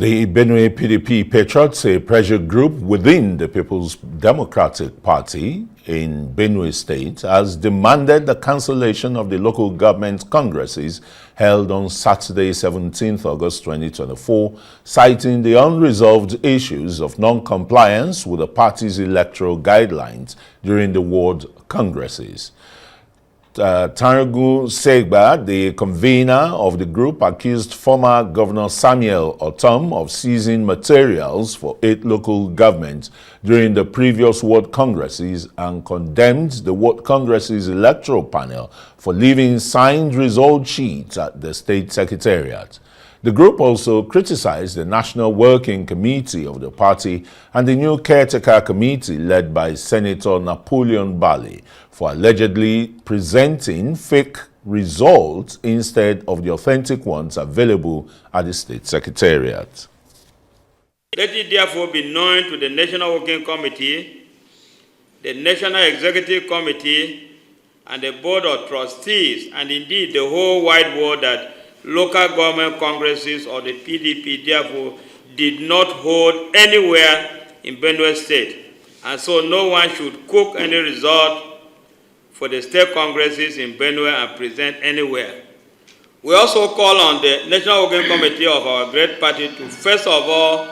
The Benue PDP patriots, a pressure group within the People's Democratic Party in Benue State, has demanded the cancellation of the local government congresses held on Saturday, 17th August 2024, citing the unresolved issues of non-compliance with the party's electoral guidelines during the ward congresses. Taragu Segba, the convener of the group, accused former Governor Samuel Otom of seizing materials for 8 local governments during the previous ward congresses and condemned the ward congresses electoral panel for leaving signed result sheets at the state secretariat. The group also criticized the National Working Committee of the party and the new caretaker committee led by Senator Napoleon Bali for allegedly presenting fake results instead of the authentic ones available at the state secretariat. Let it therefore be known to the National Working Committee, the National Executive Committee, and the Board of Trustees, and indeed the whole wide world, that local government congresses or the PDP therefore did not hold anywhere in Benue State, and so no one should cook any result for the state congresses in Benue and present anywhere. We also call on the National Working Committee of our great party to first of all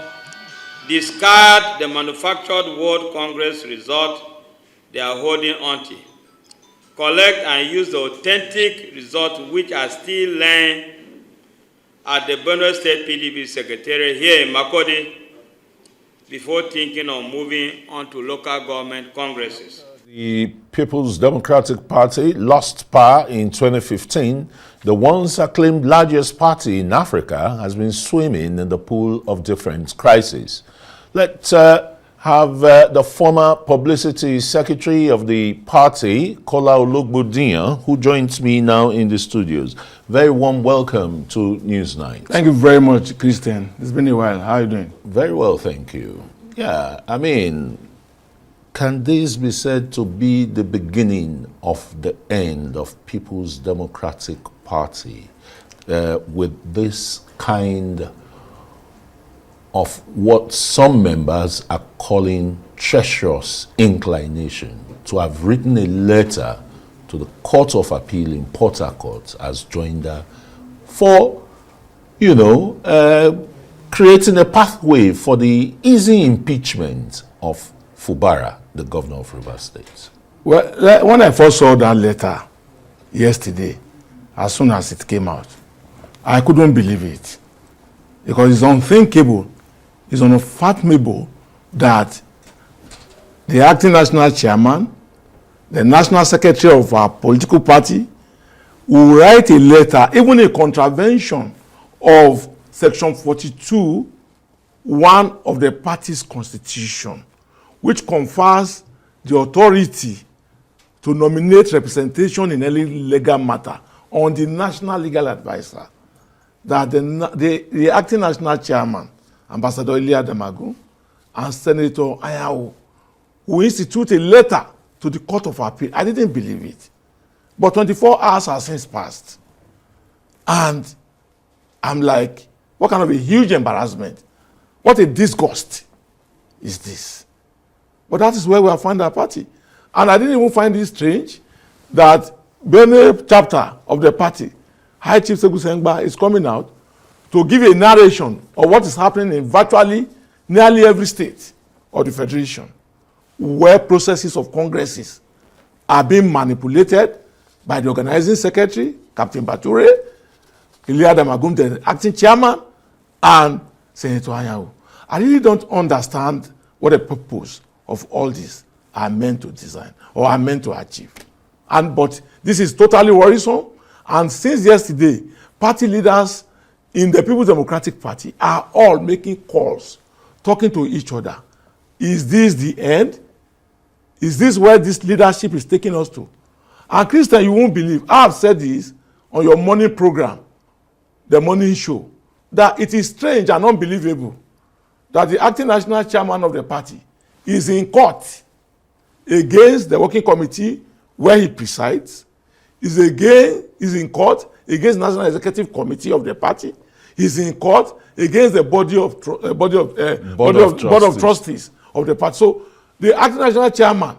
discard the manufactured World Congress result they are holding onto. Collect and use the authentic results which are still lying at the Benue State PDP Secretariat here in Makodi before thinking of moving on to local government congresses. The People's Democratic Party lost power in 2015. The once acclaimed largest party in Africa has been swimming in the pool of different crises. Let's have the former publicity secretary of the party, Olagbodiyan, who joins me now in the studios. Very warm welcome to Newsnight. Thank you very much, Christian. It's been a while. How are you doing? Very well, thank you. Yeah, I mean, can this be said to be the beginning of the end of People's Democratic Party with this kind of what some members are calling treacherous inclination to have written a letter to the Court of Appeal in Port Harcourt as joinder for, creating a pathway for the easy impeachment of Fubara, the governor of Rivers State? Well, when I first saw that letter yesterday, as soon as it came out, I couldn't believe it. Because it's unthinkable, it's unfathomable that the acting national chairman, the national secretary of our political party, will write a letter, even a contravention of Section 42, 1 of the party's constitution, which confers the authority to nominate representation in any legal matter on the national legal advisor, that the acting national chairman, Ambassador Ilia Damagu, and Senator Ayahu, who institute a letter to the Court of Appeal. I didn't believe it. But 24 hours have since passed. And I'm like, what kind of a huge embarrassment? What a disgust is this? But that is where we have found our party. And I didn't even find it strange that Benue chapter of the party, High Chief Segu Sengba, is coming out to give a narration of what is happening in virtually nearly every state of the Federation, where processes of congresses are being manipulated by the organizing secretary, Captain Bature, Ilia Damagum, the acting chairman, and Senator Ayahu. I really don't understand what the purpose of all this are meant to design or are meant to achieve. But this is totally worrisome. And since yesterday, party leaders in the People's Democratic Party are all making calls, talking to each other. Is this the end? Is this where this leadership is taking us to? And Christian, you won't believe, I have said this on your morning program, the morning show, that it is strange and unbelievable that the acting national chairman of the party is in court against the working committee where he presides, is in court against the National Executive Committee of the party, He's in court against the board of trustees of the party. So the acting national chairman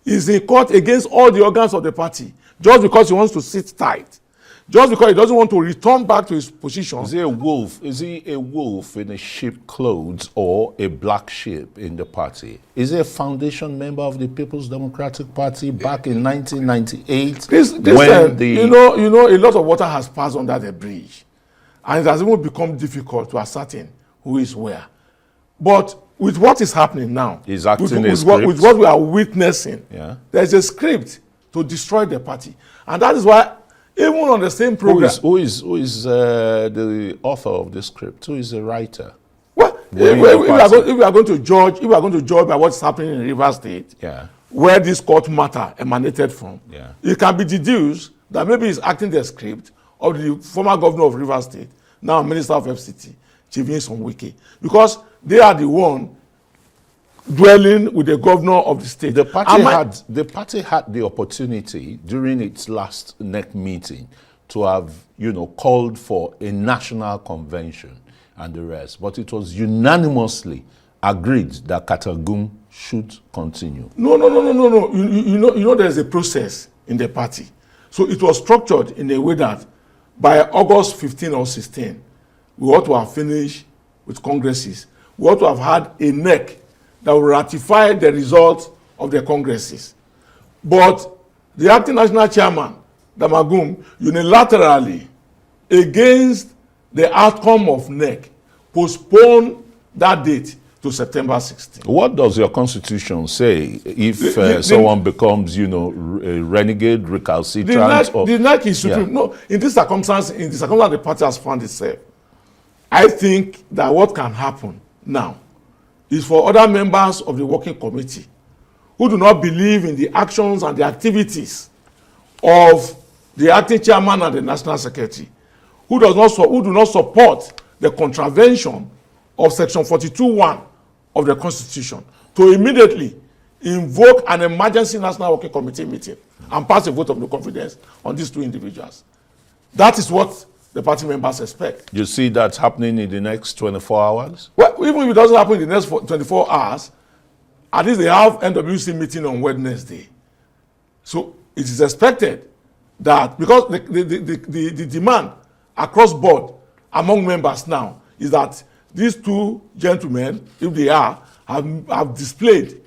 is in court against all the organs of the party just because he wants to sit tight. Just because he doesn't want to return back to his position. Is he a wolf? Is he a wolf in a sheep clothes or a black sheep in the party? Is he a foundation member of the People's Democratic Party back in 1998? You know, a lot of water has passed under the bridge, and it has even become difficult to ascertain who is where. But with what is happening now, with what we are witnessing, there's a script to destroy the party, and that is why. Even on the same program. Who is the author of the script? Who is the writer? Well, if we are going to judge by what's happening in Rivers State, where this court matter emanated from, it can be deduced that maybe he's acting the script of the former governor of Rivers State, now Minister of FCT, Chief Nyesom Wike, because they are the one dwelling with the governor of the state. The party had the opportunity during its last NEC meeting to have, called for a national convention and the rest, but it was unanimously agreed that Katagum should continue. No. You know, there's a process in the party. So it was structured in a way that by August 15 or 16, we ought to have finished with congresses. We ought to have had a NEC that will ratify the results of the congresses. But the acting national chairman, Damagum, unilaterally, against the outcome of NEC, postponed that date to September 16. What does your constitution say if someone becomes, a renegade, recalcitrant? The NEC is supreme. No, in this circumstance, the party has found itself. I think that what can happen now is for other members of the working committee who do not believe in the actions and the activities of the acting chairman and the national secretary, who do not support the contravention of section 42(1) of the constitution, to immediately invoke an emergency national working committee meeting and pass a vote of no confidence on these two individuals. That is what the party members expect. You see that happening in the next 24 hours? Well, even if it doesn't happen in the next 24 hours, at least they have NWC meeting on Wednesday. So it is expected that, because the demand across board among members now is that these two gentlemen, if they have displayed,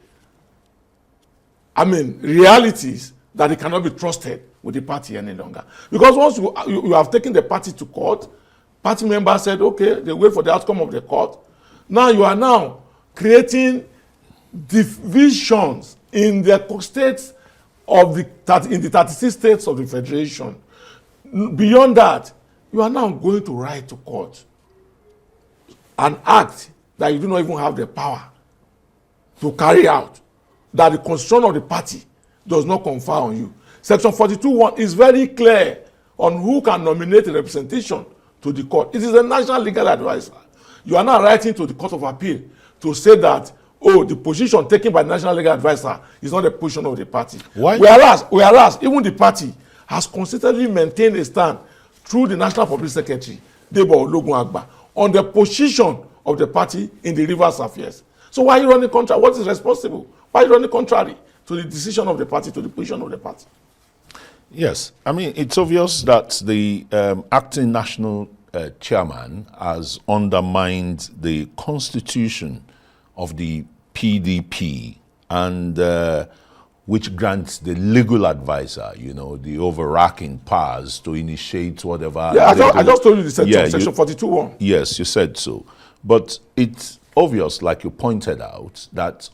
realities that they cannot be trusted with the party any longer. Because once you have taken the party to court, party members said, okay, they wait for the outcome of the court. Now you are now creating divisions in the states of in the 36 states of the federation. Beyond that, you are now going to write to court an act that you do not even have the power to carry out, that the constitution of the party does not confer on you. Section 42(1) is very clear on who can nominate a representation to the court. It is a national legal advisor. You are now writing to the Court of Appeal to say that, the position taken by the national legal advisor is not the position of the party. Why? Whereas even the party has consistently maintained a stand through the National Public Secretary, Debo Ologbodiyan, on the position of the party in the Rivers affairs. So why are you running contrary? What is responsible? Why are you running contrary to the decision of the party, to the position of the party? Yes, it's obvious that the acting national chairman has undermined the constitution of the PDP, and which grants the legal advisor, the overarching powers to initiate whatever. Yeah, I just told you the section 42(1). Yes, you said so. But it's obvious, like you pointed out, that,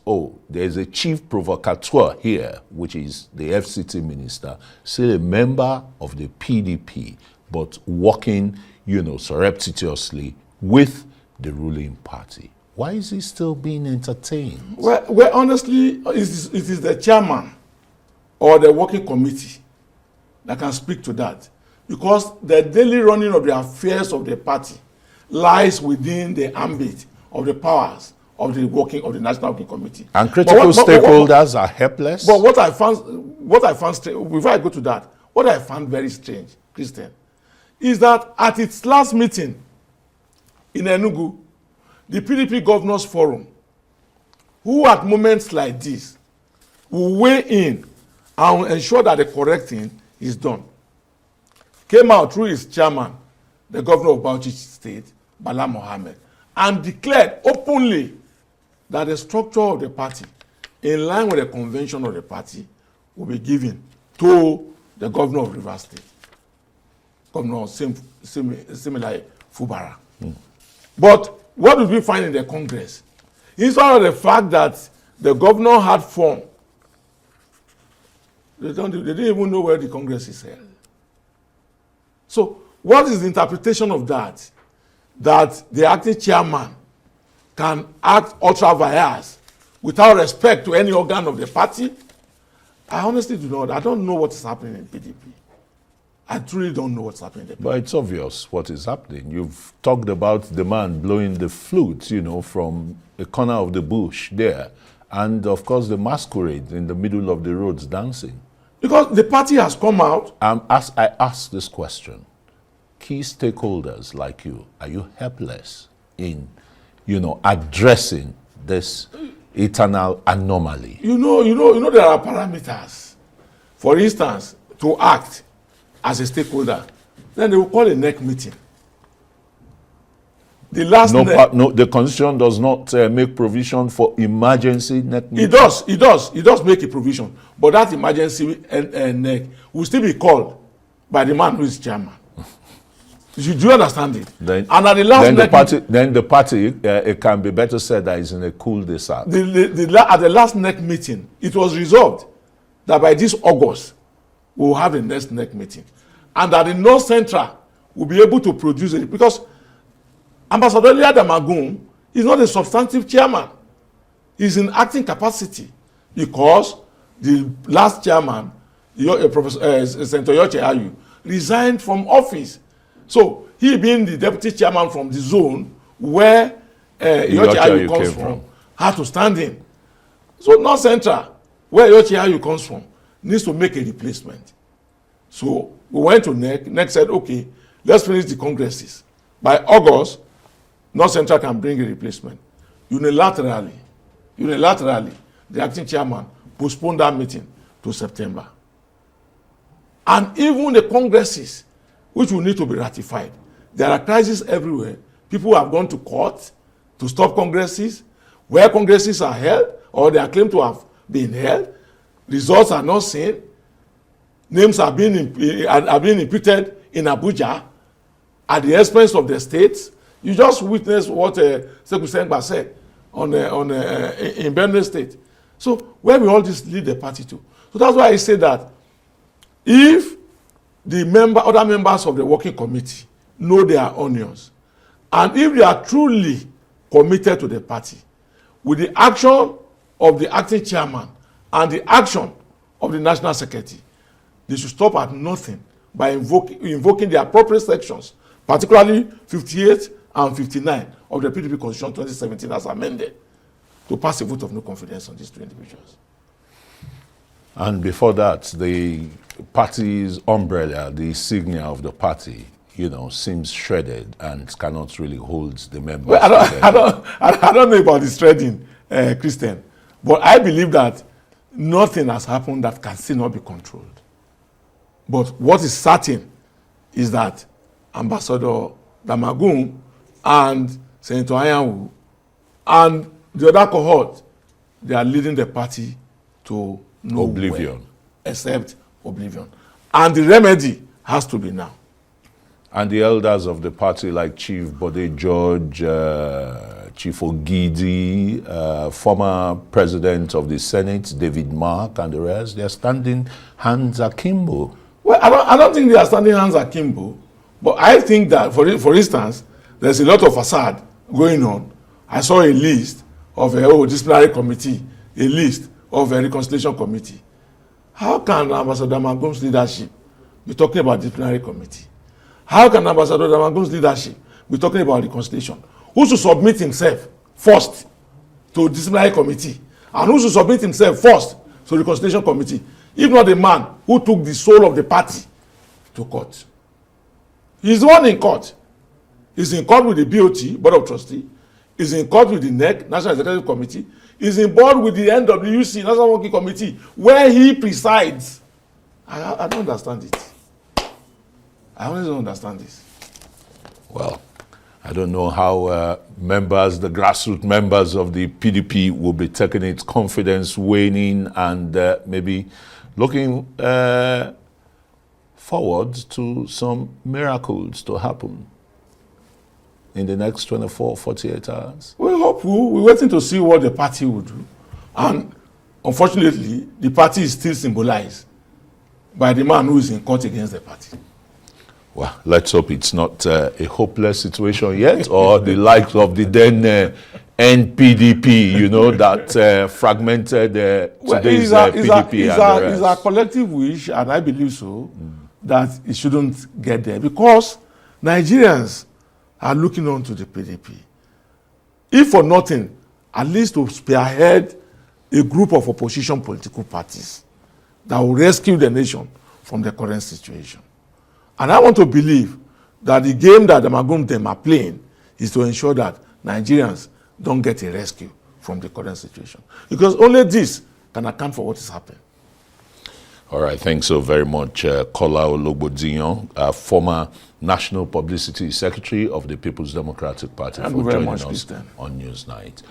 there's a chief provocateur here, which is the FCT minister, still a member of the PDP, but working, surreptitiously with the ruling party. Why is he still being entertained? Well, honestly, it is the chairman or the working committee that can speak to that, because the daily running of the affairs of the party lies within the ambit of the powers of the National Working Committee. And critical stakeholders are helpless. But what I found, before I go to that, what I found very strange, Christian, is that at its last meeting, in Enugu, the PDP Governors Forum, who at moments like this will weigh in and ensure that the correct thing is done, came out through his chairman, the governor of Bauchi State, Bala Mohammed, and declared openly that the structure of the party, in line with the convention of the party, will be given to the governor of Rivers State, Governor similarly Fubara. But what did we find in the Congress? Instead of the fact that the governor had formed, they didn't even know where the Congress is held. So what is the interpretation of that? That the acting chairman can act ultra vires without respect to any organ of the party? I honestly do not. I don't know what is happening in PDP. I truly don't know what's happening in PDP. But it's obvious what is happening. You've talked about the man blowing the flute, you know, from a corner of the bush there. And of course, the masquerade in the middle of the roads dancing. Because the party has come out. As I ask this question, key stakeholders like you, are you helpless in, you know, addressing this eternal anomaly? You know there are parameters. For instance, to act as a stakeholder, then they will call a NEC meeting. The last the constitution does not make provision for emergency NEC meeting. It does make a provision, but that emergency NEC will still be called by the man who is chairman. Do you understand it? Then, and at the last the party, it can be better said that is in a cul-de-sac. At the last NEC meeting, it was resolved that by this August, we will have the next NEC meeting. And that the North Central will be able to produce it. Because Ambassador Damagum is not a substantive chairman. He's in acting capacity. Because the last chairman, Senator Yoche Ayu, resigned from office. So he being the deputy chairman from the zone where Yoche Ayu comes from, had to stand in. So North Central, where Yoche Ayu comes from, needs to make a replacement. So we went to NEC. NEC said, okay, let's finish the congresses. By August, North Central can bring a replacement. Unilaterally, the acting chairman postponed that meeting to September. And even the congresses, which will need to be ratified, there are crises everywhere. People have gone to court to stop congresses. Where congresses are held, or they are claimed to have been held, results are not seen. Names are being imputed in Abuja at the expense of the states. You just witnessed what Sekou Sengba said in Benue State. So where will all this lead the party to? So that's why I say that if the other members of the working committee know their onions, and if they are truly committed to the party, with the action of the acting chairman and the action of the national secretary, they should stop at nothing by invoking the appropriate sections, particularly 58 and 59 of the PDP Constitution 2017 as amended, to pass a vote of no confidence on these two individuals. And before that, the party's umbrella, the insignia of the party, you know, seems shredded and cannot really hold the members. Well, I don't know about the shredding, Christian, but I believe that nothing has happened that can still not be controlled. But what is certain is that Ambassador Damagum and Senator Anyanwu and the other cohort, they are leading the party to nowhere, oblivion, except oblivion. And the remedy has to be now. And the elders of the party like Chief Bode George, Chief Ogidi, former president of the Senate, David Mark, and the rest, they're standing hands akimbo. Well, I don't think they are standing hands akimbo, but I think that, for instance, there's a lot of facade going on. I saw a list of a disciplinary committee, a list of a reconciliation committee. How can Ambassador Damagum's leadership be talking about disciplinary committee? How can Ambassador Damagum's leadership be talking about reconciliation? Who should submit himself first to disciplinary committee? And who should submit himself first to reconciliation committee? If not the man who took the soul of the party to court. He's the one in court. He's in court with the BOT, Board of Trustees. He's in court with the NEC, National Executive Committee. He's in board with the NWC, National Working Committee, where he presides. I don't understand it. I honestly don't understand this. Well, I don't know how the grassroots members of the PDP will be taking its confidence waning and maybe looking forward to some miracles to happen in the next 24, 48 hours. We're hopeful. We're waiting to see what the party will do. And unfortunately, the party is still symbolized by the man who is in court against the party. Well, let's hope it's not a hopeless situation yet, or the likes of the then NPDP, you know, that fragmented today's PDP. It's a collective wish, and I believe so, that it shouldn't get there, because Nigerians are looking on to the PDP. If for nothing, at least to spearhead a group of opposition political parties that will rescue the nation from the current situation. And I want to believe that the game that the Magum are playing is to ensure that Nigerians don't get a rescue from the current situation. Because only this can account for what is happening. All right, thanks so very much, Kola Olagbodiyan, former National Publicity Secretary of the People's Democratic Party, for joining us on Newsnight.